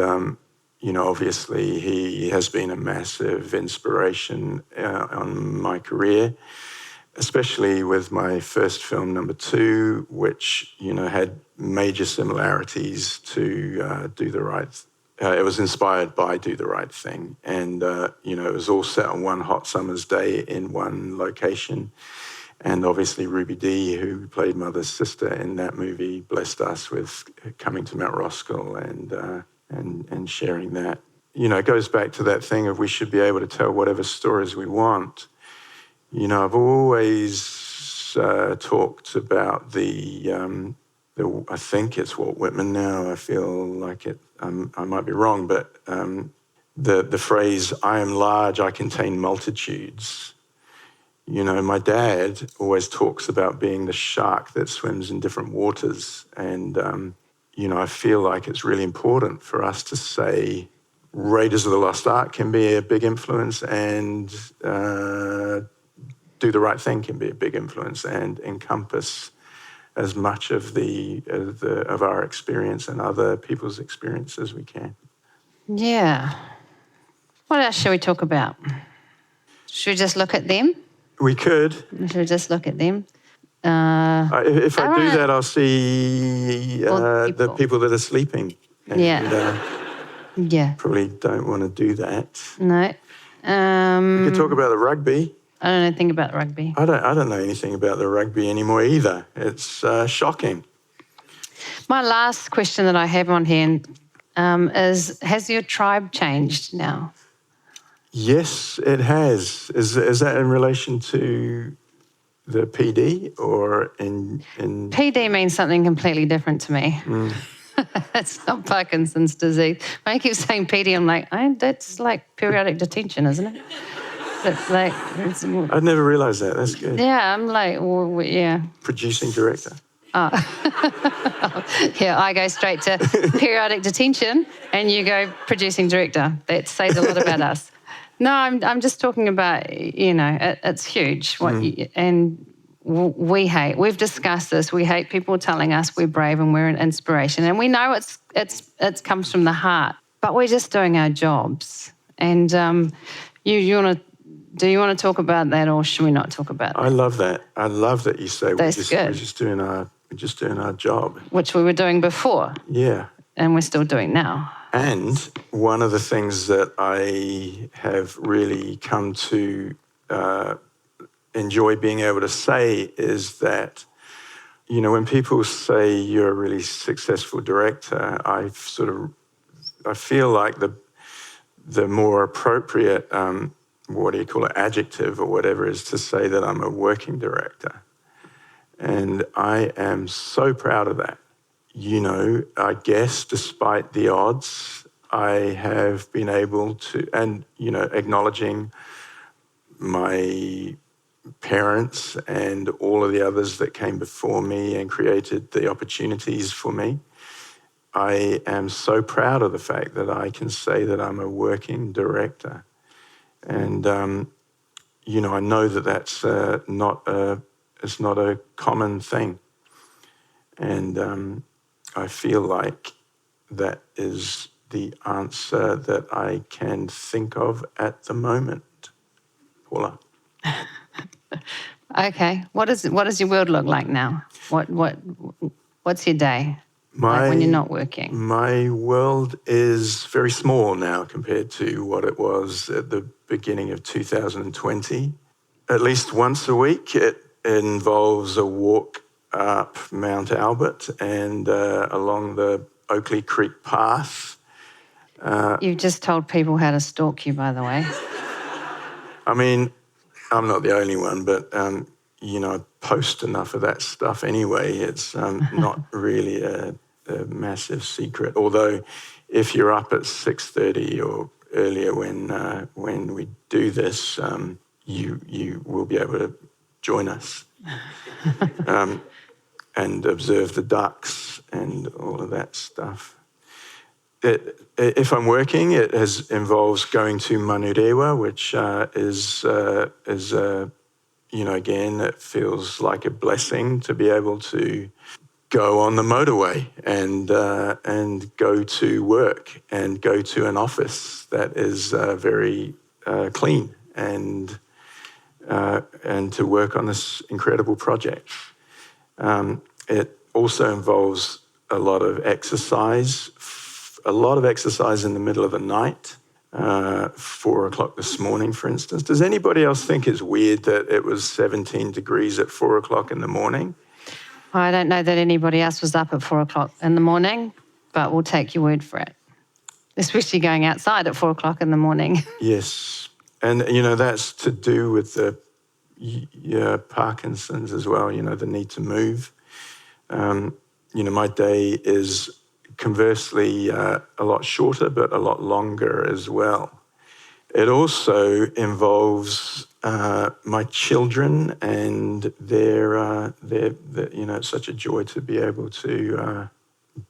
obviously he has been a massive inspiration on my career, especially with my first film, number 2, which, had major similarities to Do the Right Thing. It was inspired by Do the Right Thing. And, it was all set on one hot summer's day in one location. And obviously Ruby Dee, who played Mother's sister in that movie, blessed us with coming to Mount Roskill and sharing that. It goes back to that thing of we should be able to tell whatever stories we want. I've always talked about I think it's Walt Whitman now. I feel like it. I might be wrong, but the phrase "I am large, I contain multitudes." My dad always talks about being the shark that swims in different waters, and I feel like it's really important for us to say Raiders of the Lost Ark can be a big influence, and Do the Right Thing can be a big influence and encompass as much of of our experience and other people's experience as we can. Yeah. What else should we talk about? Should we just look at them? We could. Should we just look at them? If I do that, I'll see the people that are sleeping. And, yeah. Probably don't want to do that. No. We could talk about the rugby. I don't know anything about rugby. I don't know anything about the rugby anymore either. It's shocking. My last question that I have on here is, has your tribe changed now? Yes, it has. Is that in relation to the PD or in... PD means something completely different to me. It's not Parkinson's disease. When I keep saying PD, I'm like, that's like periodic detention, isn't it? I'd never realised that. That's good. Yeah, I'm like, yeah. Producing director. Oh. Yeah, I go straight to periodic detention and you go producing director. That says a lot about us. No, I'm just talking about, it's huge. We've discussed this. We hate people telling us we're brave and we're an inspiration, and we know it comes from the heart. But we're just doing our jobs. And you want to? Do you want to talk about that, or should we not talk about that? I love that. I love that you say we're good. just doing our job, which we were doing before. Yeah, and we're still doing now. And one of the things that I have really come to enjoy being able to say is that, when people say you're a really successful director, I feel like the more appropriate, adjective or whatever is to say that I'm a working director. And I am so proud of that. I guess despite the odds, I have been able to, and, acknowledging my parents and all of the others that came before me and created the opportunities for me, I am so proud of the fact that I can say that I'm a working director. And, I know that that's it's not a common thing. And I feel like that is the answer that I can think of at the moment. Paula. Okay. What does your world look like now? What's your day like when you're not working? My world is very small now compared to what it was at the beginning of 2020. At least once a week, it involves a walk up Mount Albert and along the Oakley Creek Path. You've just told people how to stalk you, by the way. I mean, I'm not the only one, but, I post enough of that stuff anyway. It's not really a massive secret. Although if you're up at 6:30 or earlier when we do this, you will be able to join us. And observe the ducks and all of that stuff. If I'm working, it involves going to Manurewa, which is again, it feels like a blessing to be able to go on the motorway and go to work and go to an office that is very clean and to work on this incredible project. It also involves a lot of exercise in the middle of the night, 4 o'clock this morning, for instance. Does anybody else think it's weird that it was 17 degrees at 4 o'clock in the morning? I don't know that anybody else was up at 4 o'clock in the morning, but we'll take your word for it. Especially going outside at 4 o'clock in the morning. Yes. And, that's to do with the Parkinson's as well, the need to move. My day is conversely a lot shorter, but a lot longer as well. It also involves my children, and they're it's such a joy to be able to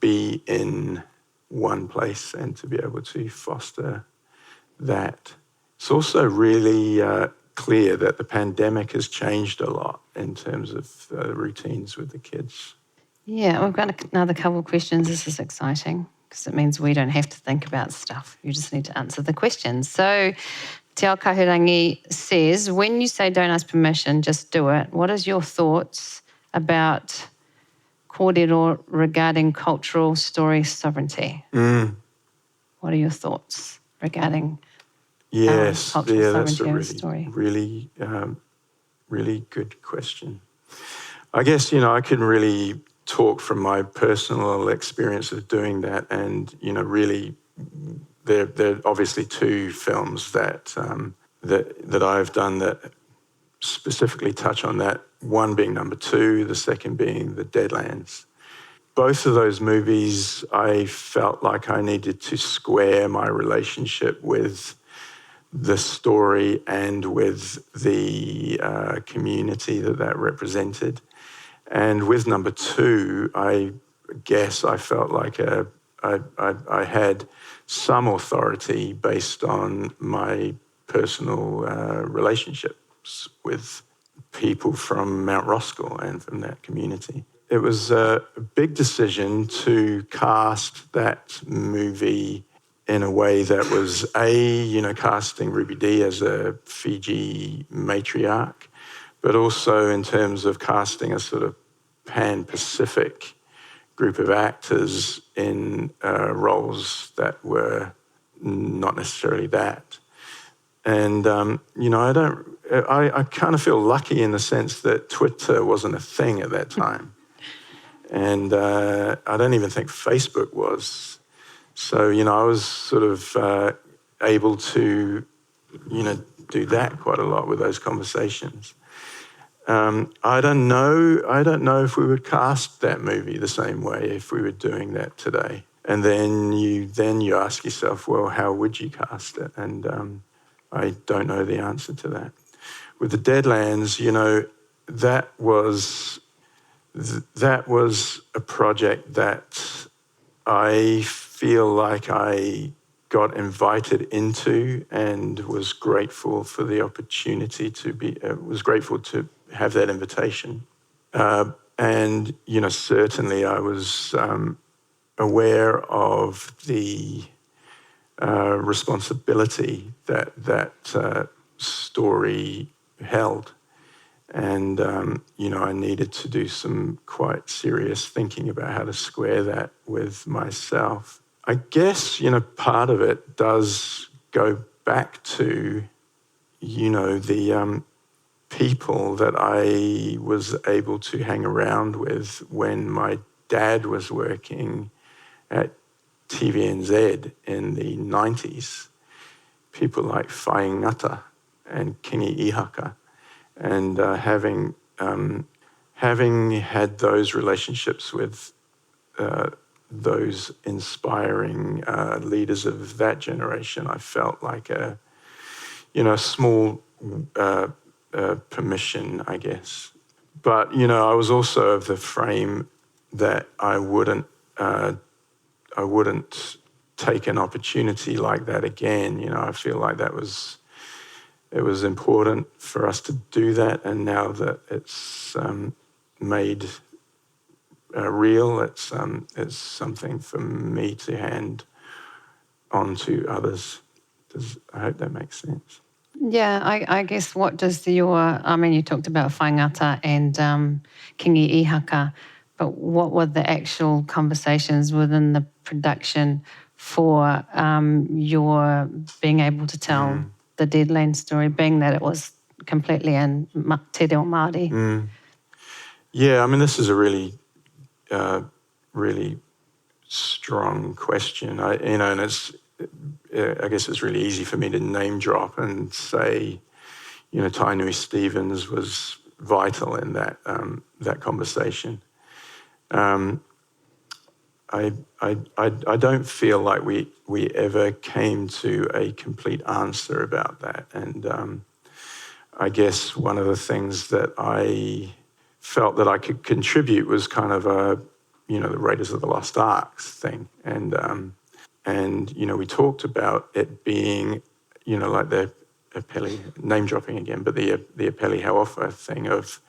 be in one place and to be able to foster that. It's also really clear that the pandemic has changed a lot in terms of routines with the kids. Yeah, we've got another couple of questions. This is exciting because it means we don't have to think about stuff. You just need to answer the questions. So Te Ao Kahurangi says, when you say don't ask permission, just do it, what is your thoughts about kōrero regarding cultural story sovereignty? What are your thoughts regarding cultural that's sovereignty? Really good question. I guess, I can really talk from my personal experience of doing that, and really there are obviously two films that I've done that specifically touch on that, one being Number 2, the second being The Deadlands. Both of those movies, I felt like I needed to square my relationship with the story and with the community that represented. And with Number 2, I guess I felt like I had some authority based on my personal relationships with people from Mount Roskill and from that community. It was a big decision to cast that movie in a way that was casting Ruby Dee as a Fiji matriarch, but also in terms of casting a sort of pan-Pacific group of actors in roles that were not necessarily that. And, I kind of feel lucky in the sense that Twitter wasn't a thing at that time. And I don't even think Facebook was. So, I was sort of able to, do that quite a lot with those conversations. I don't know if we would cast that movie the same way if we were doing that today. And then you ask yourself, well, how would you cast it? And I don't know the answer to that. With the Deadlands, that was a project that I feel like I got invited into and was grateful for the opportunity was grateful to have that invitation. And, certainly I was aware of the responsibility that story held. And, I needed to do some quite serious thinking about how to square that with myself. I guess, part of it does go back to, the people that I was able to hang around with when my dad was working at TVNZ in the 90s. People like Whaingata and Kingi Ihaka. And having had those relationships with those inspiring leaders of that generation, I felt like a small permission, I guess. But I was also of the frame that I wouldn't take an opportunity like that again. I feel like it was important for us to do that, and now that it's made real, it's something for me to hand on to others. I hope that makes sense. Yeah, I guess what does you talked about Whaingata and Kingi Ihaka, but what were the actual conversations within the production for your being able to tell the Deadlands story, being that it was completely in Te Reo Māori? Yeah, this is a really, really strong question. And it's, I guess it's really easy for me to name drop and say, Tainui Stevens was vital in that conversation. I don't feel like we ever came to a complete answer about that. And I guess one of the things that I felt that I could contribute was kind of the Raiders of the Lost Arks thing. And we talked about it being, like the Apeli, name dropping again, but the Apeli Hauofa thing of,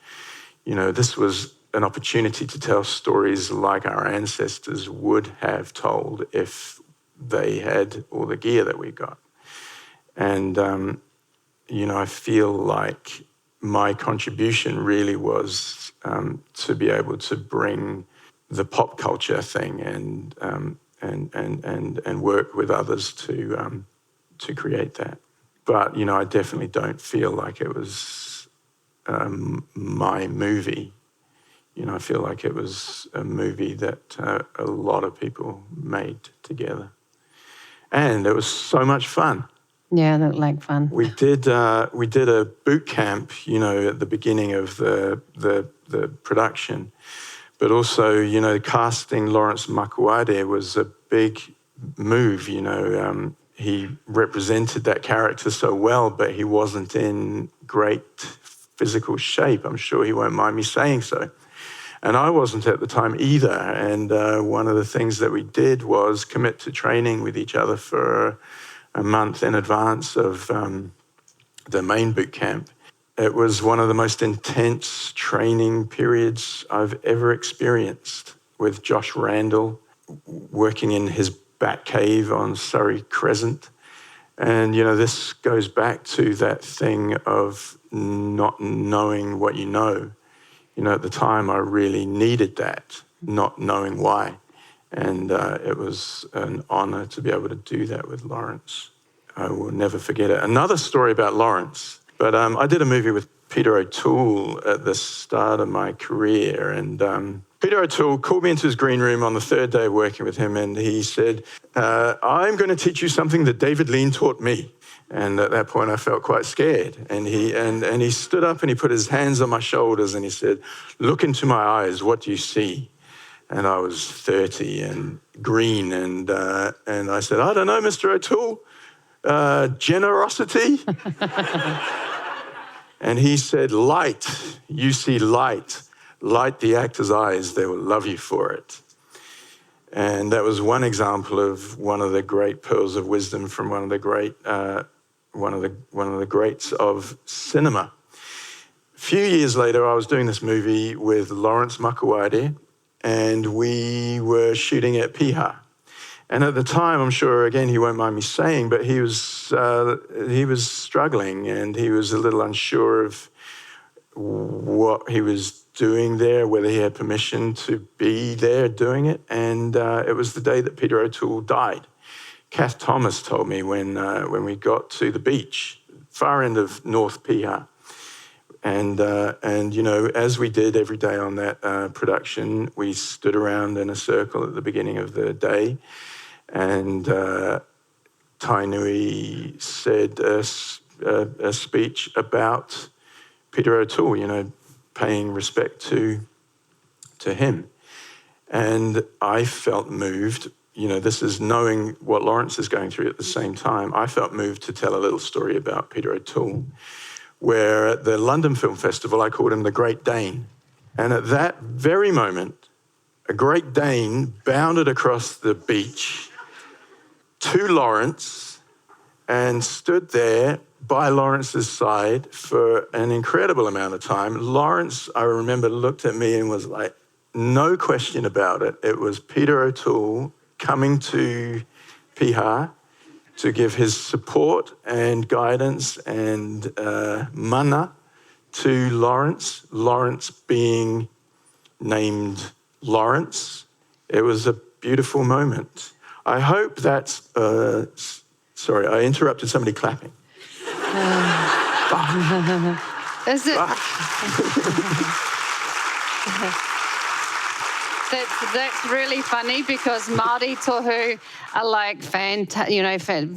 this was an opportunity to tell stories like our ancestors would have told if they had all the gear that we got. And, I feel like my contribution really was to be able to bring the pop culture thing and work with others to create that. But, I definitely don't feel like it was my movie. I feel like it was a movie that a lot of people made together. And it was so much fun. Yeah, it looked like fun. We did a boot camp, at the beginning of the production. But also, casting Lawrence Makuade was a big move. He represented that character so well, but he wasn't in great physical shape. I'm sure he won't mind me saying so. And I wasn't at the time either. And one of the things that we did was commit to training with each other for a month in advance of the main boot camp. It was one of the most intense training periods I've ever experienced, with Josh Randall working in his bat cave on Surrey Crescent. And, this goes back to that thing of not knowing what you know. At the time, I really needed that, not knowing why. And it was an honor to be able to do that with Lawrence. I will never forget it. Another story about Lawrence, but I did a movie with Peter O'Toole at the start of my career, and Peter O'Toole called me into his green room on the third day of working with him, and he said, I'm going to teach you something that David Lean taught me. And at that point, I felt quite scared. And he stood up and he put his hands on my shoulders and he said, look into my eyes, what do you see? And I was 30 and green, and I said, I don't know, Mr. O'Toole, generosity? And he said, light, you see light. Light the actor's eyes, they will love you for it. And that was one example of one of the great pearls of wisdom from one of the greats of cinema. A few years later, I was doing this movie with Lawrence Makawade, and we were shooting at Piha. And at the time, I'm sure, again, he won't mind me saying, but he was struggling, and he was a little unsure of what he was doing there, whether he had permission to be there doing it. And it was the day that Peter O'Toole died. Kath Thomas told me when we got to the beach, far end of North Piha. And as we did every day on that production, we stood around in a circle at the beginning of the day, and Tainui said a speech about Peter O'Toole, paying respect to him. And I felt moved. This is knowing what Lawrence is going through at the same time. I felt moved to tell a little story about Peter O'Toole, where at the London Film Festival, I called him the Great Dane. And at that very moment, a Great Dane bounded across the beach to Lawrence and stood there by Lawrence's side for an incredible amount of time. Lawrence, I remember, looked at me and was like, no question about it. It was Peter O'Toole coming to Piha to give his support and guidance and mana to Lawrence, Lawrence being named Lawrence. It was a beautiful moment. I hope that's... sorry, I interrupted somebody clapping. Is it? That's really funny, because Māori tohu are like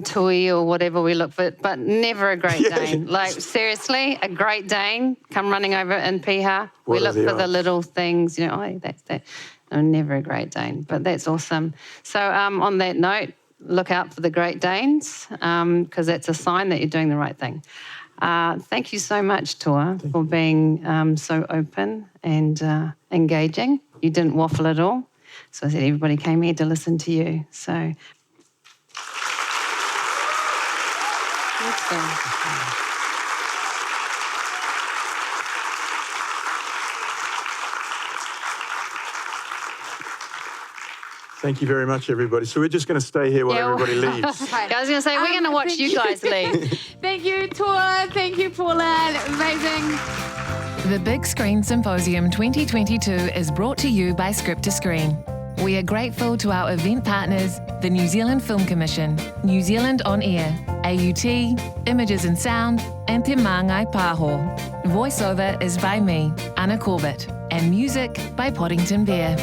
tui or whatever we look for, but never a Great Dane. Like, seriously, a Great Dane come running over in Piha. We look for the little things, that's that. No, never a Great Dane, but that's awesome. So on that note, look out for the Great Danes, because that's a sign that you're doing the right thing. Thank you so much, Toa, for being so open and engaging. You didn't waffle at all. So I said everybody came here to listen to you. So Thank you very much, everybody. So we're just going to stay here while everybody leaves. I was going to say, we're going to watch you guys leave. Thank you, Toa. Thank you, Paula. Amazing. The Big Screen Symposium 2022 is brought to you by Script to Screen. We are grateful to our event partners, the New Zealand Film Commission, New Zealand On Air, AUT, Images and Sound, and Te Māngai Pāho. Voiceover is by me, Anna Corbett, and music by Poddington Bear.